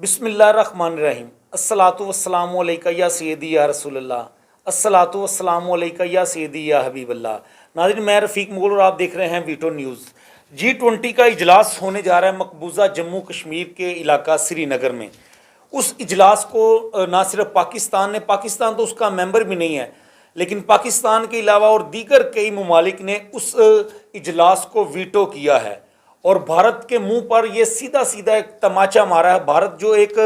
بسم اللہ الرحمن الرحیم الصلاۃ والسلام علیکہ یا سیدی یا رسول اللہ الصلاۃ والسلام علیکہ یا سیدی یا حبیب اللہ۔ ناظرین، میں رفیق مغل اور آپ دیکھ رہے ہیں ویٹو نیوز۔ G20 کا اجلاس ہونے جا رہا ہے مقبوضہ جموں کشمیر کے علاقہ سری نگر میں۔ اس اجلاس کو نہ صرف پاکستان تو اس کا ممبر بھی نہیں ہے، لیکن پاکستان کے علاوہ اور دیگر کئی ممالک نے اس اجلاس کو ویٹو کیا ہے، اور بھارت کے منہ پر یہ سیدھا ایک تماچا مارا ہے۔ بھارت جو ایک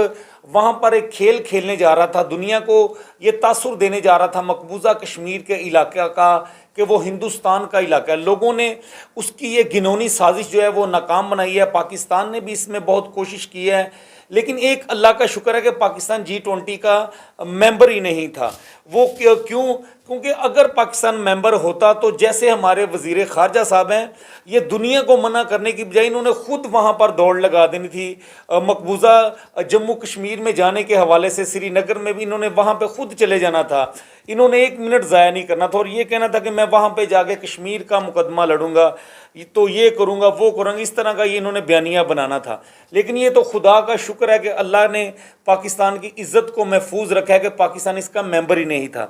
وہاں پر ایک کھیل کھیلنے جا رہا تھا، دنیا کو یہ تاثر دینے جا رہا تھا مقبوضہ کشمیر کے علاقہ کا کہ وہ ہندوستان کا علاقہ ہے، لوگوں نے اس کی یہ گھنونی سازش جو ہے وہ ناکام بنائی ہے۔ پاکستان نے بھی اس میں بہت کوشش کی ہے، لیکن ایک اللہ کا شکر ہے کہ پاکستان G20 کا ممبر ہی نہیں تھا۔ وہ کیونکہ اگر پاکستان ممبر ہوتا تو جیسے ہمارے وزیر خارجہ صاحب ہیں، یہ دنیا کو منع کرنے کی بجائے انہوں نے خود وہاں پر دوڑ لگا دینی تھی۔ مقبوضہ جموں کشمیر میں جانے کے حوالے سے سری نگر میں بھی انہوں نے وہاں پہ خود چلے جانا تھا، انہوں نے ایک منٹ ضائع نہیں کرنا تھا اور یہ کہنا تھا کہ میں وہاں پہ جا کے کشمیر کا مقدمہ لڑوں گا، تو یہ کروں گا وہ کروں گا، اس طرح کا یہ انہوں نے بیانیہ بنانا تھا۔ لیکن یہ تو خدا کا شکر ہے کہ اللہ نے پاکستان کی عزت کو محفوظ رکھا ہے کہ پاکستان اس کا ممبر ہی نہیں تھا۔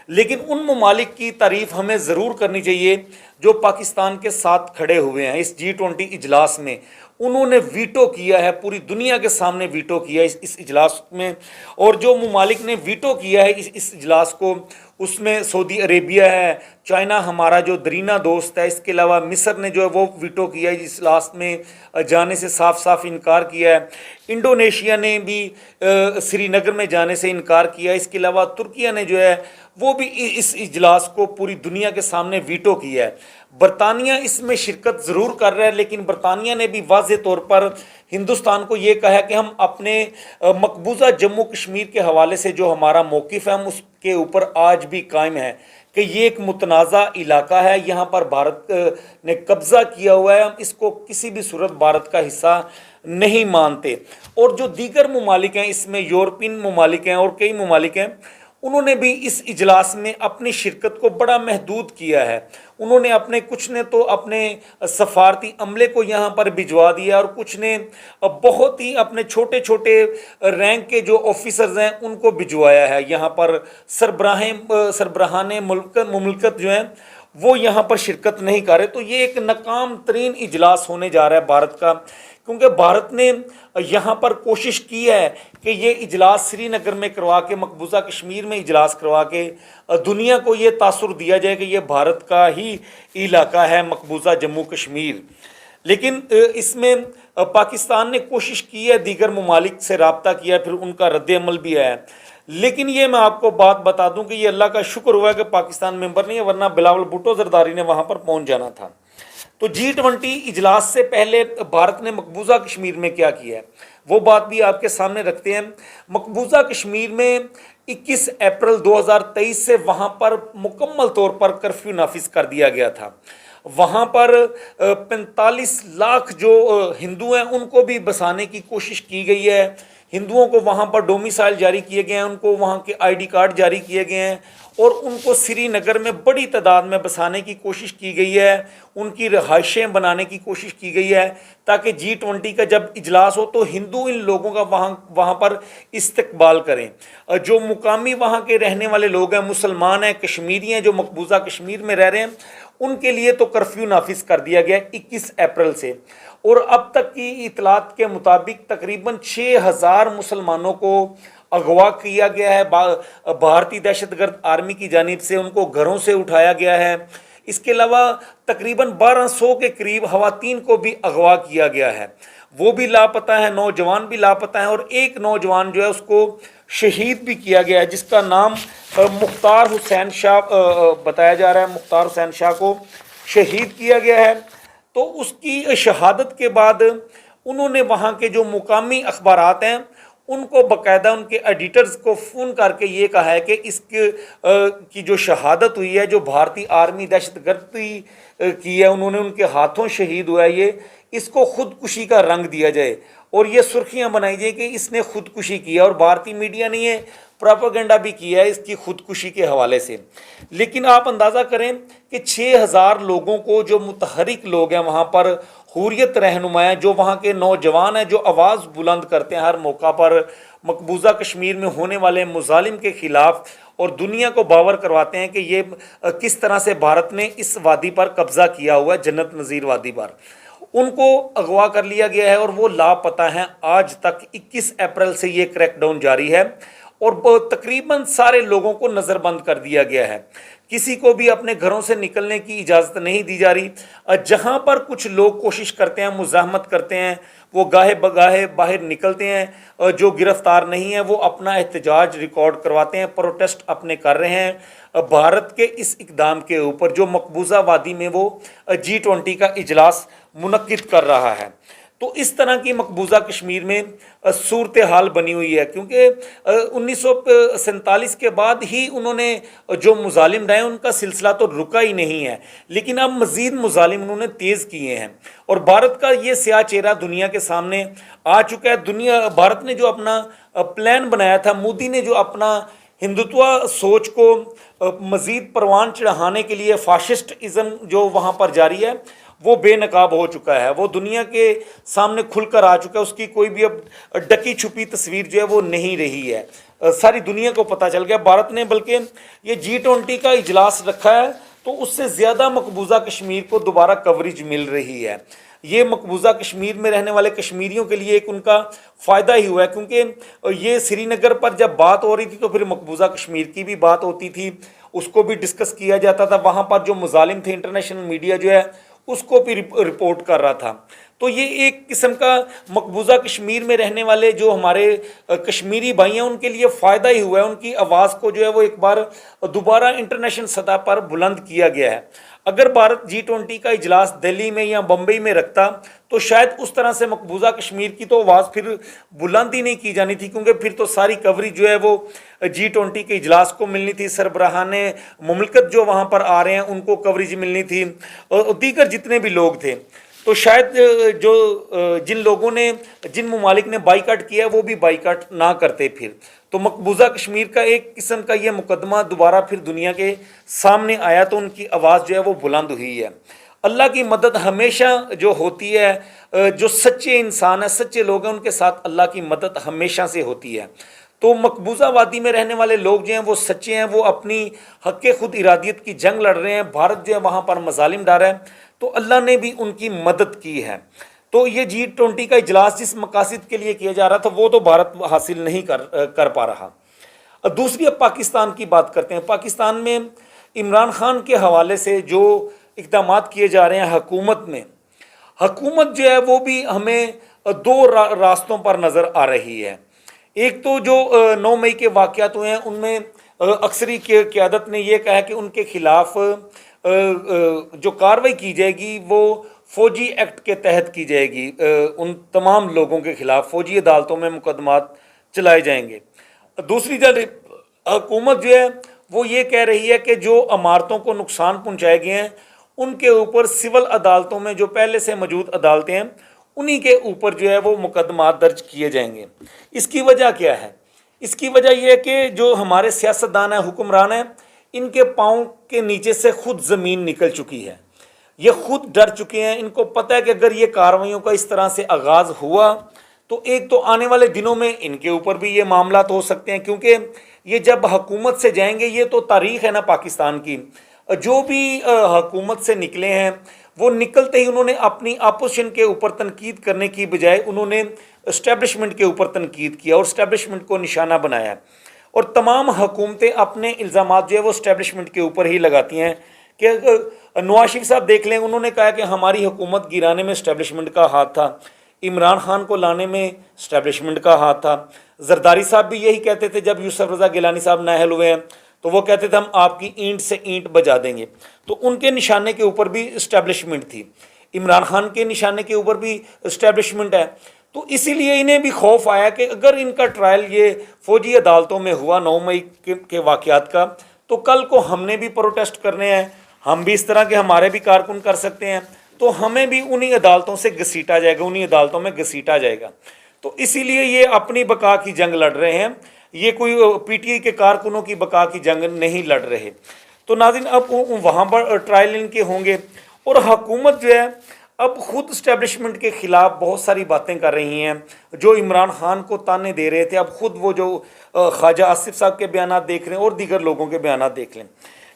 لیکن ان ممالک کی تعریف ہمیں ضرور کرنی چاہیے جو پاکستان کے ساتھ کھڑے ہوئے ہیں۔ اس G20 اجلاس میں انہوں نے ویٹو کیا ہے، پوری دنیا کے سامنے ویٹو کیا ہے اس اجلاس میں، اور جو ممالک نے ویٹو کیا ہے اس اجلاس کو، اس میں سعودی عربیہ ہے، چائنا ہمارا جو درینہ دوست ہے، اس کے علاوہ مصر نے جو ہے وہ ویٹو کیا ہے، اس اجلاس میں جانے سے صاف انکار کیا ہے۔ انڈونیشیا نے بھی سری نگر میں جانے سے انکار کیا ہے۔ اس کے علاوہ ترکیہ نے جو ہے وہ بھی اس اجلاس کو پوری دنیا کے سامنے ویٹو کیا ہے۔ برطانیہ اس میں شرکت ضرور کر رہا ہے، لیکن برطانیہ نے بھی واضح طور پر ہندوستان کو یہ کہا ہے کہ ہم اپنے مقبوضہ جموں کشمیر کے حوالے سے جو ہمارا موقف ہے ہم اس کے اوپر آج بھی قائم ہے کہ یہ ایک متنازع علاقہ ہے، یہاں پر بھارت نے قبضہ کیا ہوا ہے، ہم اس کو کسی بھی صورت بھارت کا حصہ نہیں مانتے۔ اور جو دیگر ممالک ہیں، اس میں یورپین ممالک ہیں اور کئی ممالک ہیں، انہوں نے بھی اس اجلاس میں اپنی شرکت کو بڑا محدود کیا ہے۔ انہوں نے کچھ نے تو اپنے سفارتی عملے کو یہاں پر بھجوا دیا، اور کچھ نے بہت ہی اپنے چھوٹے رینک کے جو آفیسرز ہیں ان کو بھجوایا ہے یہاں پر۔ سربراہان مملکت جو ہیں وہ یہاں پر شرکت نہیں کر رہے۔ تو یہ ایک ناکام ترین اجلاس ہونے جا رہا ہے بھارت کا، کیونکہ بھارت نے یہاں پر کوشش کی ہے کہ یہ اجلاس سری نگر میں کروا کے، مقبوضہ کشمیر میں اجلاس کروا کے دنیا کو یہ تاثر دیا جائے کہ یہ بھارت کا ہی علاقہ ہے مقبوضہ جموں کشمیر۔ لیکن اس میں پاکستان نے کوشش کی ہے، دیگر ممالک سے رابطہ کیا، پھر ان کا رد عمل بھی آیا۔ لیکن یہ میں آپ کو بات بتا دوں کہ یہ اللہ کا شکر ہوا ہے کہ پاکستان ممبر نہیں ہے، ورنہ بلاول بھٹو زرداری نے وہاں پر پہنچ جانا تھا۔ تو G20 اجلاس سے پہلے بھارت نے مقبوضہ کشمیر میں کیا کیا ہے وہ بات بھی آپ کے سامنے رکھتے ہیں۔ مقبوضہ کشمیر میں 21 اپریل 2023 سے وہاں پر مکمل طور پر کرفیو نافذ کر دیا گیا تھا۔ وہاں پر 45 لاکھ جو ہندو ہیں ان کو بھی بسانے کی کوشش کی گئی ہے، ہندوؤں کو وہاں پر ڈومیسائل جاری کیے گئے ہیں، ان کو وہاں کے ID کارڈ جاری کیے گئے ہیں، اور ان کو سری نگر میں بڑی تعداد میں بسانے کی کوشش کی گئی ہے، ان کی رہائشیں بنانے کی کوشش کی گئی ہے تاکہ G20 کا جب اجلاس ہو تو ہندو ان لوگوں کا وہاں پر استقبال کریں۔ جو مقامی وہاں کے رہنے والے لوگ ہیں، مسلمان ہیں، کشمیری ہیں، جو مقبوضہ کشمیر میں رہ رہے ہیں، ان کے لیے تو کرفیو نافذ کر دیا گیا 21 اپریل سے، اور اب تک کی اطلاعات کے مطابق تقریباً 6000 مسلمانوں کو اغوا کیا گیا ہے بھارتی دہشت گرد آرمی کی جانب سے، ان کو گھروں سے اٹھایا گیا ہے۔ اس کے علاوہ تقریباً 1200 کے قریب خواتین کو بھی اغوا کیا گیا ہے، وہ بھی لاپتہ ہیں، نوجوان بھی لاپتہ ہیں، اور ایک نوجوان جو ہے اس کو شہید بھی کیا گیا ہے جس کا نام مختار حسین شاہ بتایا جا رہا ہے۔ مختار حسین شاہ کو شہید کیا گیا ہے۔ تو اس کی شہادت کے بعد انہوں نے وہاں کے جو مقامی اخبارات ہیں ان کو باقاعدہ ان کے ایڈیٹرز کو فون کر کے یہ کہا ہے کہ اس کی جو شہادت ہوئی ہے، جو بھارتی آرمی دہشت گردی کی ہے، انہوں نے ان کے ہاتھوں شہید ہوا ہے، یہ اس کو خودکشی کا رنگ دیا جائے اور یہ سرخیاں بنائی جائیں کہ اس نے خودکشی کی ہے۔ اور بھارتی میڈیا نے یہ प्रोपेगेंडा भी किया है इसकी खुदकुशी के हवाले से। लेकिन आप अंदाज़ा करें कि 6,000 लोगों को, जो मुतहरिक लोग हैं वहाँ पर, हुर्रियत रहनुमाएँ जो वहाँ के नौजवान हैं, जो आवाज़ बुलंद करते हैं हर मौका पर मकबूजा कश्मीर में होने वाले मुजालिम के ख़िलाफ़, और दुनिया को बावर करवाते हैं कि ये किस तरह से भारत ने इस वादी पर कब्ज़ा किया हुआ है, जन्नत नज़ीर वादी पर, उनको अगवा कर लिया गया है और वो लापता हैं। आज तक 21 अप्रैल से ये क्रैकडाउन जारी है और तकरीबन सारे लोगों को नज़रबंद कर दिया गया है। किसी को भी अपने घरों से निकलने की इजाज़त नहीं दी जा रही। जहाँ पर कुछ लोग कोशिश करते हैं, मुज़ाहमत करते हैं, वो गाहे बगाहे बाहर निकलते हैं। जो गिरफ्तार नहीं है वो अपना एहतजाज रिकॉर्ड करवाते हैं, प्रोटेस्ट अपने कर रहे हैं भारत के इस इक़दाम के ऊपर, जो मकबूजा वादी में वो G20 का इजलास मुनक्किद कर रहा है। तो इस तरह की मकबूजा कश्मीर में सूरत हाल बनी हुई है, क्योंकि 1947 के बाद ही उन्होंने जो मुजालिम ढाए उनका सिलसिला तो रुका ही नहीं है, लेकिन अब मज़ीद मुजालिम उन्होंने तेज़ किए हैं और भारत का ये स्याह चेहरा दुनिया के सामने आ चुका है। भारत ने जो अपना प्लान बनाया था, मोदी ने जो अपना हिंदुत्व सोच को मज़ीद परवान चढ़ाने के लिए फाशिस्टिज़म जो वहाँ पर जारी है वो बेनकाब हो चुका है, वो दुनिया के सामने खुलकर आ चुका है। उसकी कोई भी अब ढकी छुपी तस्वीर जो है वो नहीं रही है, सारी दुनिया को पता चल गया। भारत ने बल्कि ये G20 का इजलास रखा है तो उससे ज़्यादा मकबूजा कश्मीर को दोबारा कवरेज मिल रही है। ये मकबूजा कश्मीर में रहने वाले कश्मीरियों के लिए एक उनका फ़ायदा ही हुआ है, क्योंकि ये श्रीनगर पर जब बात हो रही थी तो फिर मकबूजा कश्मीर की भी बात होती थी, उसको भी डिस्कस किया जाता था। वहाँ पर जो मुजालिम थे, इंटरनेशनल मीडिया जो है उसको भी रिपोर्ट कर रहा था। तो ये एक किस्म का मकबूजा कश्मीर में रहने वाले जो हमारे कश्मीरी भाई हैं उनके लिए फ़ायदा ही हुआ है। उनकी आवाज़ को जो है वो एक बार दोबारा इंटरनेशनल सतह पर बुलंद किया गया है। अगर भारत G20 का इजलास दिल्ली में या बम्बई में रखता तो शायद उस तरह से मकबूजा कश्मीर की तो आवाज़ फिर बुलंद ही नहीं की जानी थी, क्योंकि फिर तो सारी कवरेज जो है वो G20 के इजलास को मिलनी थी, सरबराहान मुमलकत जो वहाँ पर आ रहे हैं उनको कवरेज मिलनी थी, और दीगर जितने भी लोग थे। तो शायद जिन लोगों ने, जिन ममालिक ने बाइकाट किया वो भी बाइकाट ना करते फिर। तो मकबूजा कश्मीर का एक किस्म का ये मुकदमा दोबारा फिर दुनिया के सामने आया तो उनकी आवाज़ जो है वो बुलंद हुई है। अल्लाह की मदद हमेशा जो होती है, जो सच्चे इंसान है, सच्चे लोग हैं, उनके साथ अल्लाह की मदद हमेशा से होती है। तो मकबूजा वादी में रहने वाले लोग जो हैं वो सच्चे हैं, वो अपनी हक़ खुद इरादियत की जंग लड़ रहे हैं। भारत जो है वहाँ पर मजालिम डाल रहा है तो अल्लाह ने भी उनकी मदद की है। तो ये G20 का इजलास जिस मकासद के लिए किया जा रहा था वो तो भारत हासिल नहीं कर पा रहा। दूसरी अब पाकिस्तान की बात करते हैं। पाकिस्तान में इमरान खान के हवाले से जो इक़दाम किए जा रहे हैं हुकूमत में, हुकूमत जो है वो भी हमें दो रास्तों पर नज़र आ रही है। एक तो जो 9 मई के वाक़यात हुए हैं उनमें अक्सरी की क़यादत ने यह कहा कि उनके ख़िलाफ़ जो कार्रवाई की जाएगी वो फ़ौजी एक्ट के तहत की जाएगी। उन तमाम लोगों के ख़िलाफ़ फ़ौजी अदालतों में मुकदमात चलाए जाएंगे। दूसरी जानब हुकूमत जो है वो ये कह रही है कि जो इमारतों को नुकसान पहुँचाए गए हैं उनके ऊपर सिविल अदालतों में जो पहले से मौजूद अदालतें हैं उन्हीं के ऊपर जो है वो मुकदमात दर्ज किए जाएंगे। इसकी वजह क्या है? इसकी वजह यह है कि जो हमारे सियासतदान हैं, हुक्मरान हैं, इनके पाँव के नीचे से खुद ज़मीन निकल चुकी है। ये खुद डर चुके हैं। इनको पता है कि अगर ये कार्रवाइयों का इस तरह से आगाज़ हुआ तो एक तो आने वाले दिनों में इनके ऊपर भी ये मामला तो हो सकते हैं, क्योंकि ये जब हुकूमत से जाएंगे, ये तो तारीख़ है ना पाकिस्तान की, जो भी हुकूमत से निकले हैं वो निकलते ही उन्होंने अपनी अपोजिशन के ऊपर तनकीद करने की बजाय उन्होंने इस्टेब्लिशमेंट के ऊपर तनकीद किया और इस्टेब्लिशमेंट को निशाना बनाया। और तमाम हुकूमतें अपने इल्ज़ामात जो है वो इस्टेब्लिशमेंट के ऊपर ही लगाती हैं कि नवाज शरीफ साहब देख लें, उन्होंने कहा कि हमारी हुकूमत गिराने में इस्टेब्लिशमेंट का हाथ था, इमरान खान को लाने में इस्टेब्लिशमेंट का हाथ था। जरदारी साहब भी यही कहते थे जब यूसुफ रज़ा गिलानी साहब नाअहल हुए हैं तो वो कहते थे हम आपकी ईंट से ईंट बजा देंगे। तो उनके निशाने के ऊपर भी इस्टेब्लिशमेंट थी, इमरान खान के निशाने के ऊपर भी इस्टेब्लिशमेंट है। तो इसीलिए इन्हें भी खौफ आया कि अगर इनका ट्रायल ये फ़ौजी अदालतों में हुआ 9 मई के वाक़यात का, तो कल को हमने भी प्रोटेस्ट करने हैं, हम भी इस तरह के हमारे भी कारकुन कर सकते हैं, तो हमें भी उन्हीं अदालतों से घसीटा जाएगा, उन्हीं अदालतों में घसीटा जाएगा। तो इसीलिए ये अपनी बका की जंग लड़ रहे हैं। ये कोई पीटीआई के कारकुनों की बका की जंग नहीं लड़ रहे। तो नाज़रीन अब वहाँ पर ट्रायल इनके होंगे और हुकूमत जो है अब खुद इस्टेब्लिशमेंट के ख़िलाफ़ बहुत सारी बातें कर रही हैं। जो इमरान खान को ताने दे रहे थे, अब खुद वो जो ख्वाजा आसिफ साहब के बयान देख रहे हैं और दीगर लोगों के बयान देख लें।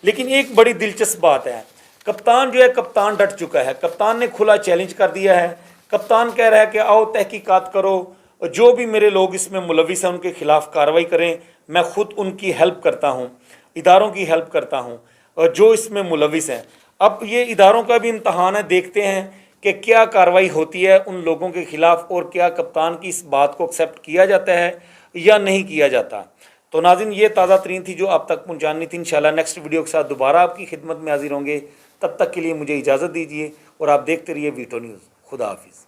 लेकिन एक बड़ी दिलचस्प बात है, कप्तान जो है कप्तान डट चुका है। कप्तान ने खुला चैलेंज कर दिया है। कप्तान कह रहा है कि आओ तहकीकात करो, जो भी मेरे लोग इसमें मुलविस हैं उनके खिलाफ कार्रवाई करें, मैं खुद उनकी हेल्प करता हूँ, इदारों की हेल्प करता हूँ जो इसमें मुलविस हैं। अब ये इदारों का भी इम्तहान है, देखते हैं कि क्या कार्रवाई होती है उन लोगों के खिलाफ और क्या कप्तान की इस बात को एक्सेप्ट किया जाता है या नहीं किया जाता। तो नाज़रीन ये ताज़ा तरीन थी जो आप तक पहुँचानी थी। इंशाल्लाह नेक्स्ट वीडियो के साथ दोबारा आपकी खिदमत में हाजिर होंगे। तब तक के लिए मुझे इजाज़त दीजिए और आप देखते रहिए वीटो न्यूज़। खुदा हाफिज़।